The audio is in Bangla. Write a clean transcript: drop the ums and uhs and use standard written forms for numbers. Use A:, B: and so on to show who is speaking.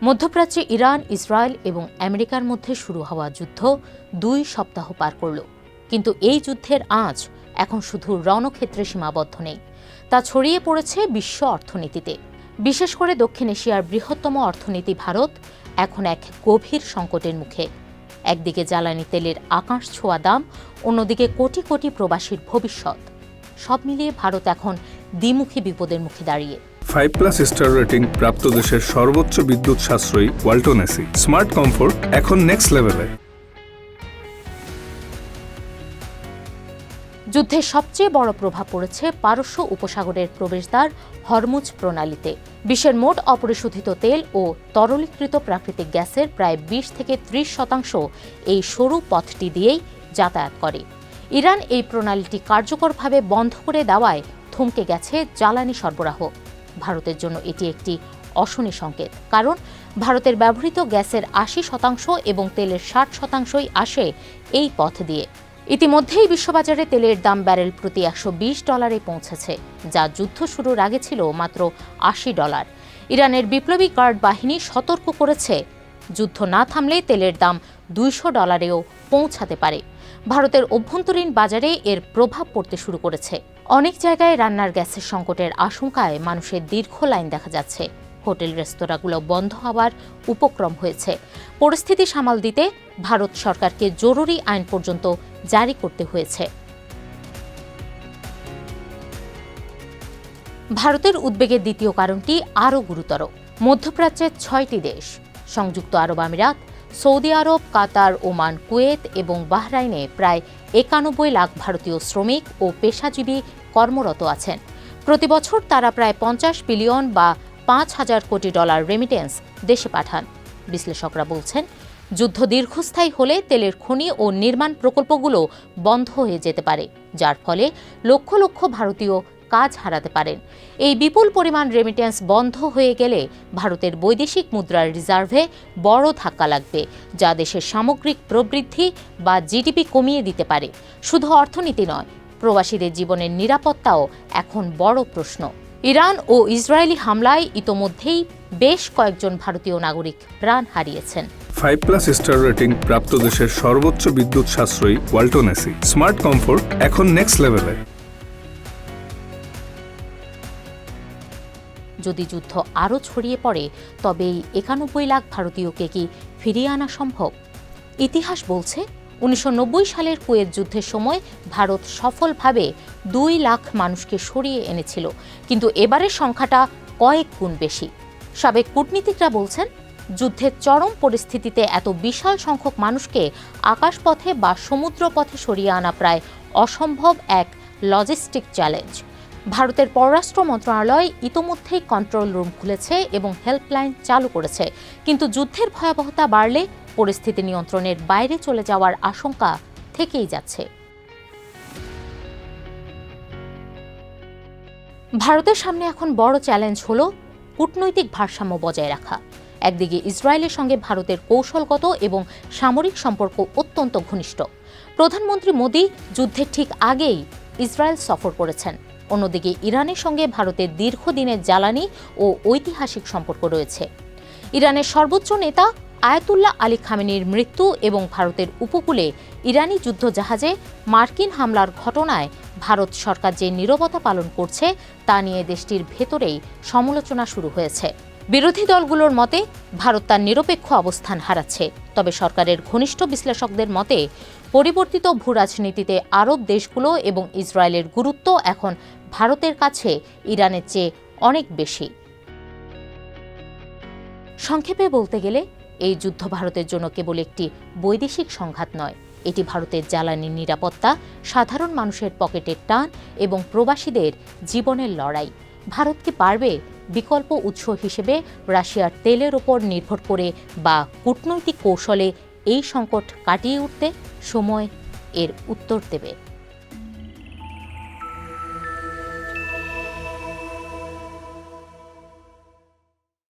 A: মধ্যপ্রাচ্যে ইরান, ইসরায়েল এবং আমেরিকার মধ্যে শুরু হওয়া যুদ্ধ 2 সপ্তাহ পার করল। কিন্তু এই যুদ্ধের আঁচ এখন শুধু রণক্ষেত্রে সীমাবদ্ধ নেই, তা ছড়িয়ে পড়েছে বিশ্ব অর্থনীতিতে। বিশেষ করে দক্ষিণ এশিয়ার বৃহত্তম অর্থনীতি ভারত এখন এক গভীর সংকটের মুখে। একদিকে জ্বালানি তেলের আকাশ ছোঁয়া দাম, অন্যদিকে কোটি কোটি প্রবাসীর ভবিষ্যৎ। সব মিলিয়ে ভারত এখন দ্বিমুখী বিপদের মুখে দাঁড়িয়ে।
B: 5+ স্টার রেটিং প্রাপ্ত দেশের সর্বোচ্চ বিদ্যুৎ সাশ্রয়ী ওয়ালটন এসি স্মার্ট কমফোর্ট এখন নেক্সট লেভেলে।
A: যুদ্ধের সবচেয়ে বড় প্রভাব পড়েছে পারস্য উপসাগরের প্রবেশদ্বার হরমুজ প্রণালীতে। বিশ্বের মোট অপরিশোধিত তেল ও তরলীকৃত প্রাকৃতিক গ্যাসের প্রায় 20-30% এই সরু পথটি দিয়েই যাতায়াত করে। ইরান এই প্রণালীটি কার্যকরভাবে বন্ধ করে দেওয়ায় থমকে গেছে জ্বালানি সরবরাহ। ভারতের জন্য এটি একটি অশনি সংকেত, কারণ ভারতের ব্যবহৃত গ্যাসের 80% এবং তেলের 60%ই আসে এই পথ দিয়ে। ইতিমধ্যেই বিশ্ববাজারে তেলের দাম ব্যারেল প্রতি $120 পৌঁছেছে, যা যুদ্ধ শুরুর আগে ছিল মাত্র $80। ইরানের বিপ্লবী গার্ড বাহিনী সতর্ক করেছে, যুদ্ধ না থামলে তেলের দাম $200-এও পৌঁছাতে পারে। ভারতের অভ্যন্তরীণ বাজারে এর প্রভাব পড়তে শুরু করেছে। অনেক জায়গায় রান্নার গ্যাসের সংকটের আশঙ্কায় মানুষের দীর্ঘ লাইন দেখা যাচ্ছে। হোটেল রেস্তোরাঁগুলো বন্ধ হওয়ার উপক্রম হয়েছে। পরিস্থিতি সামাল দিতে ভারত সরকারকে জরুরি আইন পর্যন্ত জারি করতে হয়েছে। ভারতের উদ্বেগের দ্বিতীয় কারণটি আরও গুরুতর। মধ্যপ্রাচ্যের 6টি দেশ সংযুক্ত আরব আমিরাত, সৌদি আরব, কাতার, ওমান, কুয়েত এবং বাহরাইনে প্রায় 91 লাখ ভারতীয় শ্রমিক ও পেশাজীবী কর্মরত আছেন। প্রতি বছর তারা প্রায় 50 বিলিয়ন বা $5,000 কোটি রেমিটেন্স দেশে পাঠান। বিশ্লেষকরা বলছেন, যুদ্ধ দীর্ঘস্থায়ী হলে তেলের খনি ও নির্মাণ প্রকল্পগুলো বন্ধ হয়ে যেতে পারে, যার ফলে লক্ষ লক্ষ ভারতীয় কাজ হারাতে পারেন। এই বিপুল পরিমাণ রেমিটেন্স বন্ধ হয়ে গেলে ভারতের বৈদেশিক মুদ্রার রিজার্ভে বড় ধাক্কা লাগবে, যা দেশের সামগ্রিক প্রবৃদ্ধি বা জিডিপি কমিয়ে দিতে পারে। শুধু অর্থনীতি নয়, প্রবাসীদের জীবনের নিরাপত্তাও এখন বড় প্রশ্ন। ইরান ও ইসরায়েলি হামলায় ইতোমধ্যেই বেশ কয়েকজন ভারতীয় নাগরিক প্রাণ হারিয়েছেন।
B: 5+ স্টার রেটিং প্রাপ্ত দেশের সর্বোচ্চ বিদ্যুৎ সাশ্রয়ী ওয়ালটন এসি স্মার্ট কমফোর্ট এখন নেক্সট লেভেলে।
A: যদি যুদ্ধ আরও ছড়িয়ে পড়ে, তবে এই 91 লাখ ভারতীয়কে কি ফিরিয়ে আনা সম্ভব? ইতিহাস বলছে, 1990 সালের কুয়েত যুদ্ধের সময় ভারত সফলভাবে 2 লাখ মানুষকে সরিয়ে এনেছিল, কিন্তু এবারের সংখ্যাটা কয়েক গুণ বেশি। সাবেক কূটনীতিকরা বলছেন, যুদ্ধের চরম পরিস্থিতিতে এত বিশাল সংখ্যক মানুষকে আকাশপথে বা সমুদ্রপথে সরিয়ে আনা প্রায় অসম্ভব এক লজিস্টিক চ্যালেঞ্জ। ভারতের পররাষ্ট্র মন্ত্রণালয় ইতোমধ্যেই কন্ট্রোল রুম খুলেছে এবং হেল্পলাইন চালু করেছে, কিন্তু যুদ্ধের ভয়াবহতা বাড়লে পরিস্থিতি নিয়ন্ত্রণের বাইরে চলে যাওয়ার আশঙ্কা থেকেই যাচ্ছে। ভারতের সামনে এখন বড় চ্যালেঞ্জ হলো কূটনৈতিক ভারসাম্য বজায় রাখা। একদিকে ইসরায়েলের সঙ্গে ভারতের কৌশলগত এবং সামরিক সম্পর্ক অত্যন্ত ঘনিষ্ঠ। প্রধানমন্ত্রী মোদি যুদ্ধের ঠিক আগেই ইসরায়েল সফর করেছেন। অন্যদিকে ইরানের সঙ্গে ভারতের দীর্ঘদিনের জ্বালানি ও ঐতিহাসিক সম্পর্ক রয়েছে। ইরানের সর্বোচ্চ নেতা আয়াতুল্লাহ আলী খামেনির মৃত্যু এবং ভারতের উপকূলে ইরানি যুদ্ধজাহাজে মার্কিন হামলার ঘটনায় ভারত সরকার যে নীরবতা পালন করছে, তা নিয়ে দেশটির ভেতরেই সমালোচনা শুরু হয়েছে। বিরোধী দলগুলোর মতে ভারত তার নিরপেক্ষ অবস্থান হারাচ্ছে, তবে সরকারের ঘনিষ্ঠ বিশ্লেষকদের মতে পরিবর্তিত ভূরাজনীতিতে আরব দেশগুলো এবং ইসরায়েলের গুরুত্ব এখন ভারতের কাছে ইরানের চেয়ে অনেক বেশি। সংক্ষেপে বলতে গেলে, এই যুদ্ধ ভারতের জন্য কেবল একটি বৈদেশিক সংঘাত নয়, এটি ভারতের জ্বালানি নিরাপত্তা, সাধারণ মানুষের পকেটের টান এবং প্রবাসীদের জীবনের লড়াই। ভারত কি পারবে বিকল্প উৎস হিসেবে রাশিয়ার তেলের ওপর নির্ভর করে বা কূটনৈতিক কৌশলে এই সংকট কাটিয়ে উঠতে? সময় এর উত্তর দেবে।